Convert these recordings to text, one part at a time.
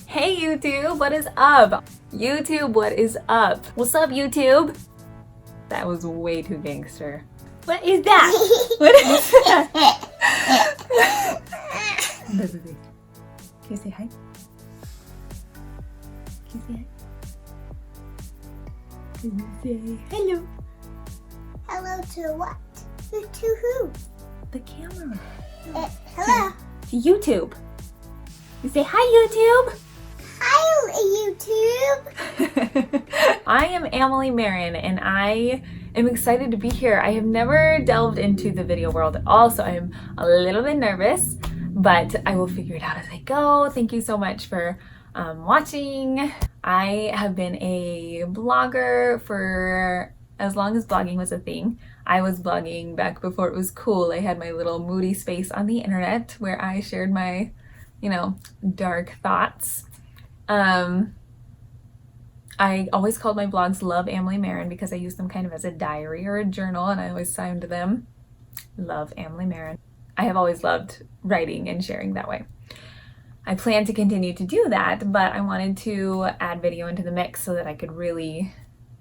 Hey YouTube, what is up? YouTube, what is up? What's up YouTube? That was way too gangster. What is that? What is that? Can you say hi? Can you say hi? Can you say hello? Hello to what? To who? The camera. Hello. To YouTube. You say hi YouTube. Hi, YouTube. I am Emily Marin and I am excited to be here. I have never delved into the video world at all, so I am a little bit nervous, but I will figure it out as I go. Thank you so much for watching. I have been a blogger for as long as blogging was a thing. I was blogging back before it was cool. I had my little moody space on the internet where I shared my, dark thoughts. I always called my blogs Love Emily Marin because I used them kind of as a diary or a journal, and I always signed them Love Emily Marin. I have always loved writing and sharing that way. I plan to continue to do that, but I wanted to add video into the mix so that I could really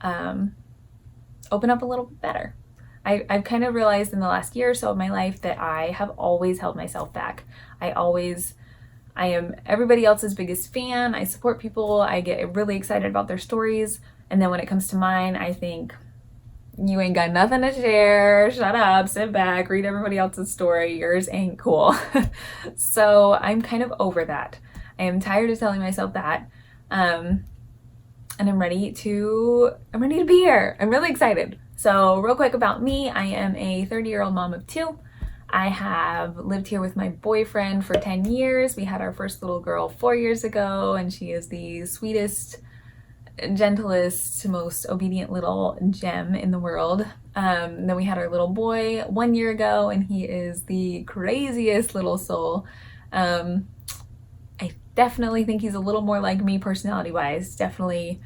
open up a little bit better. I've kind of realized in the last year or so of my life that I have always held myself back. I am everybody else's biggest fan. I support people. I get really excited about their stories. And then when it comes to mine, I think, you ain't got nothing to share. Shut up, sit back, read everybody else's story. Yours ain't cool. So I'm kind of over that. I am tired of telling myself that. And I'm ready to be here. I'm really excited. So real quick about me, I am a 30-year-old mom of two. I have lived here with my boyfriend for 10 years. We had our first little girl 4 years ago, and she is the sweetest, gentlest, most obedient little gem in the world. Then we had our little boy 1 year ago, and he is the craziest little soul. I definitely think he's a little more like me personality-wise. Definitely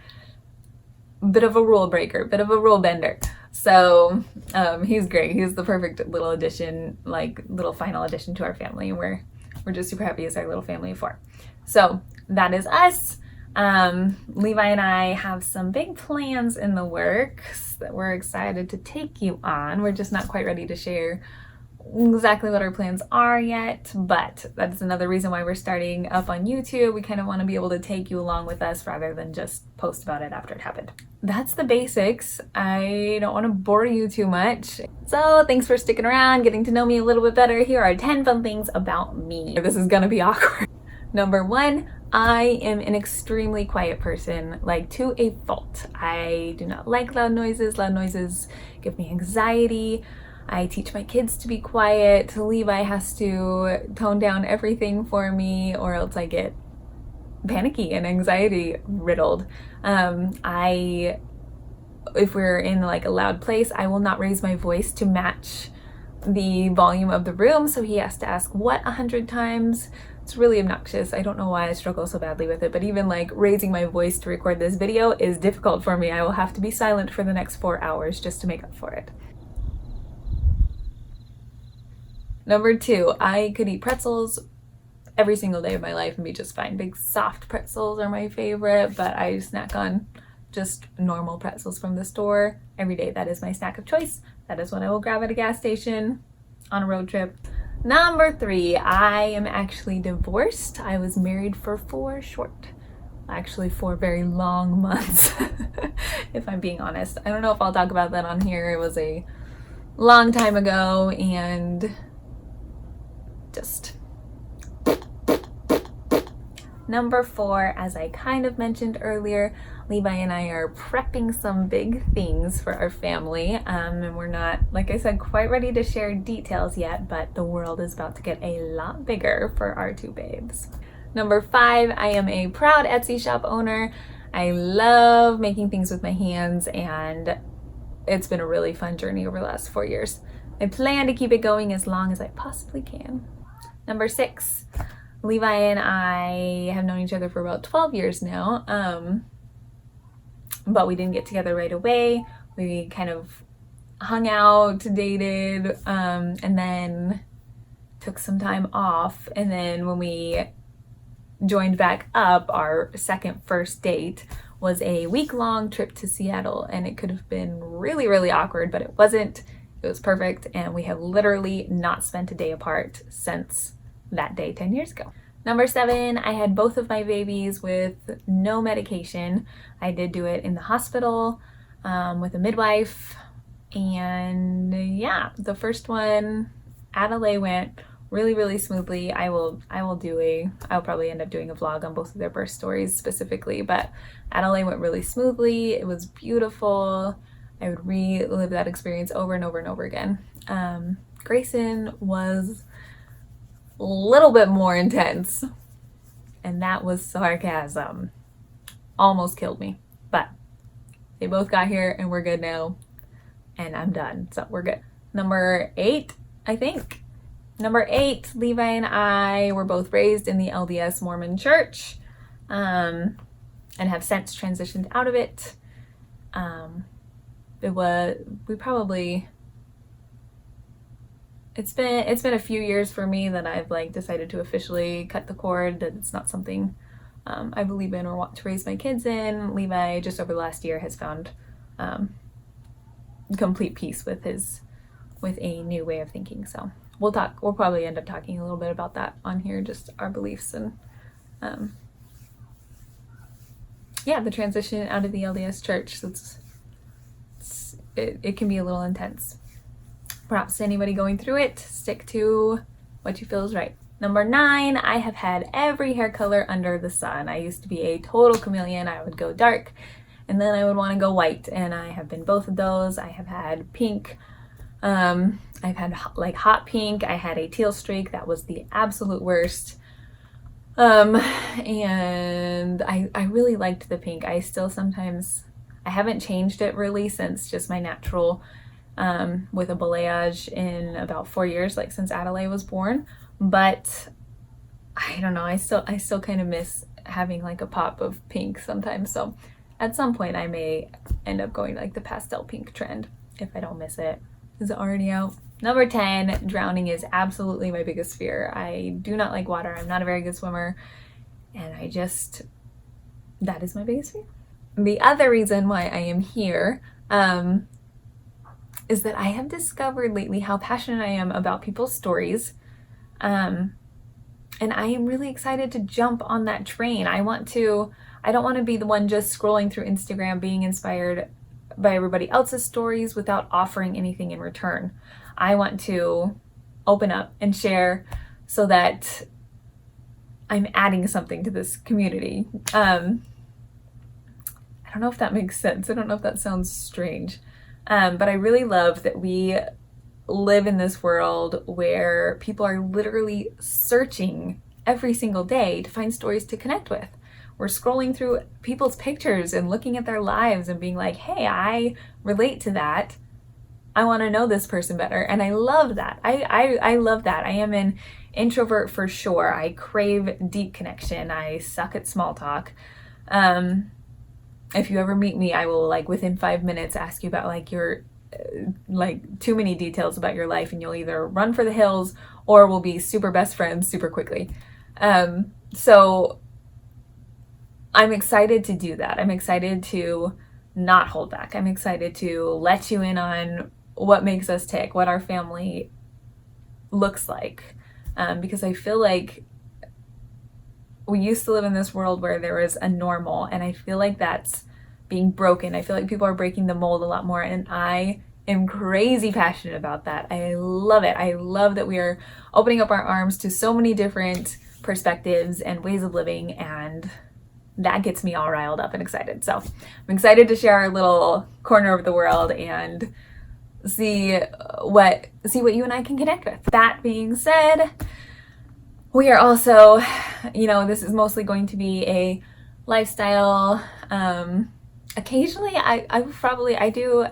a bit of a rule breaker, bit of a rule bender. So he's great. He's the perfect little addition, like little final addition to our family. And we're just super happy as our little family of four. So that is us. Levi and I have some big plans in the works that we're excited to take you on. We're just not quite ready to share exactly what our plans are yet, but that's another reason why we're starting up on YouTube. We kind of want to be able to take you along with us rather than just post about it after it happened. That's the basics. I don't want to bore you too much. So thanks for sticking around, getting to know me a little bit better. Here are 10 fun things about me. This is gonna be awkward. Number one, I am an extremely quiet person, like to a fault. I do not like loud noises. Loud noises give me anxiety. I teach my kids to be quiet. Levi has to tone down everything for me or else I get panicky and anxiety riddled. If we're in like a loud place, I will not raise my voice to match the volume of the room, so he has to ask what 100 times. It's really obnoxious. I don't know why I struggle so badly with it, but even like raising my voice to record this video is difficult for me. I will have to be silent for the next 4 hours just to make up for it. Number two, I could eat pretzels every single day of my life and be just fine. Big soft pretzels are my favorite, but I snack on just normal pretzels from the store every day. That is my snack of choice. That is what I will grab at a gas station on a road trip. Number three, I am actually divorced. I was married for 4 very long months, if I'm being honest. I don't know if I'll talk about that on here. It was a long time ago, and just number four, as I kind of mentioned earlier, Levi and I are prepping some big things for our family, and we're not, like I said, quite ready to share details yet, but the world is about to get a lot bigger for our two babes. Number five, I am a proud Etsy shop owner. I love making things with my hands, and it's been a really fun journey over the last 4 years. I plan to keep it going as long as I possibly can. Number six, Levi and I have known each other for about 12 years now, but we didn't get together right away. We kind of hung out, dated, and then took some time off. And then when we joined back up, our second first date was a week-long trip to Seattle, and it could have been really, really awkward, but it wasn't. It was perfect, and we have literally not spent a day apart since that day 10 years ago. Number 7, I had both of my babies with no medication. I did do it in the hospital with a midwife, and yeah, the first one, Adelaide, went really, really smoothly. I'll probably end up doing a vlog on both of their birth stories specifically, but Adelaide went really smoothly. It was beautiful. I would relive that experience over and over and over again. Grayson was a little bit more intense, and that was sarcasm. Almost killed me, but they both got here and we're good now, and I'm done, so we're good. Number 8, I think. Number 8, Levi and I were both raised in the LDS Mormon church, and have since transitioned out of it. It's been a few years for me that I've decided to officially cut the cord, that it's not something I believe in or want to raise my kids in. Levi, just over the last year, has found complete peace with a new way of thinking. So we'll probably end up talking a little bit about that on here, just our beliefs and the transition out of the LDS church. It can be a little intense. Perhaps anybody going through it, stick to what you feel is right. Number 9, I have had every hair color under the sun. I used to be a total chameleon. I would go dark and then I would want to go white, and I have been both of those. I have had pink. I've had hot pink. I had a teal streak that was the absolute worst. And I really liked the pink. I haven't changed it really since just my natural with a balayage in about 4 years, since Adelaide was born. But I don't know, I still kind of miss having a pop of pink sometimes. So at some point I may end up going the pastel pink trend if I don't miss it. Is it already out? Number 10, drowning is absolutely my biggest fear. I do not like water. I'm not a very good swimmer, and that is my biggest fear. The other reason why I am here is that I have discovered lately how passionate I am about people's stories. And I am really excited to jump on that train. I don't want to be the one just scrolling through Instagram being inspired by everybody else's stories without offering anything in return. I want to open up and share so that I'm adding something to this community. I don't know if that makes sense. I don't know if that sounds strange. But I really love that we live in this world where people are literally searching every single day to find stories to connect with. We're scrolling through people's pictures and looking at their lives and being like, hey, I relate to that. I want to know this person better. And I love that. I love that. I am an introvert for sure. I crave deep connection. I suck at small talk. If you ever meet me, I will within 5 minutes ask you about your too many details about your life, and you'll either run for the hills or we'll be super best friends super quickly. So I'm excited to do that. I'm excited to not hold back. I'm excited to let you in on what makes us tick, what our family looks like. Because I feel like we used to live in this world where there was a normal, and I feel like that's being broken. I feel like people are breaking the mold a lot more, and I am crazy passionate about that. I love it. I love that we are opening up our arms to so many different perspectives and ways of living, and that gets me all riled up and excited. So I'm excited to share our little corner of the world and see what you and I can connect with. That being said, we are also, this is mostly going to be a lifestyle. Occasionally I do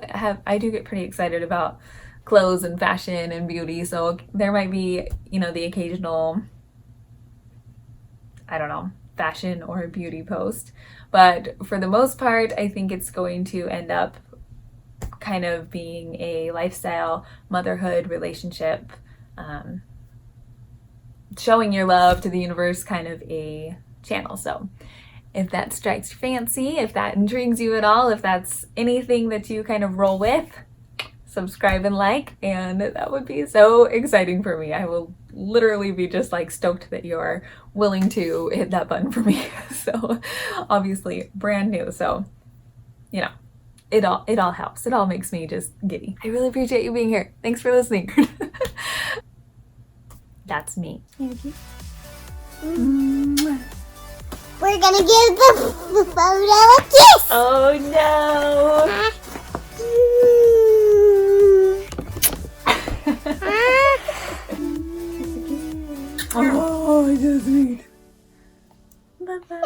get pretty excited about clothes and fashion and beauty. So there might be, the occasional, I don't know, fashion or beauty post. But for the most part, I think it's going to end up kind of being a lifestyle, motherhood, relationship, showing your love to the universe, kind of a channel. So if that strikes your fancy, if that intrigues you at all, if that's anything that you kind of roll with, subscribe and like, and that would be so exciting for me. I will literally be just like stoked that you're willing to hit that button for me. So obviously brand new, so you know, it all helps. It all makes me just giddy. I really appreciate you being here. Thanks for listening. That's me. Thank you. We're gonna give the photo a kiss. Oh no.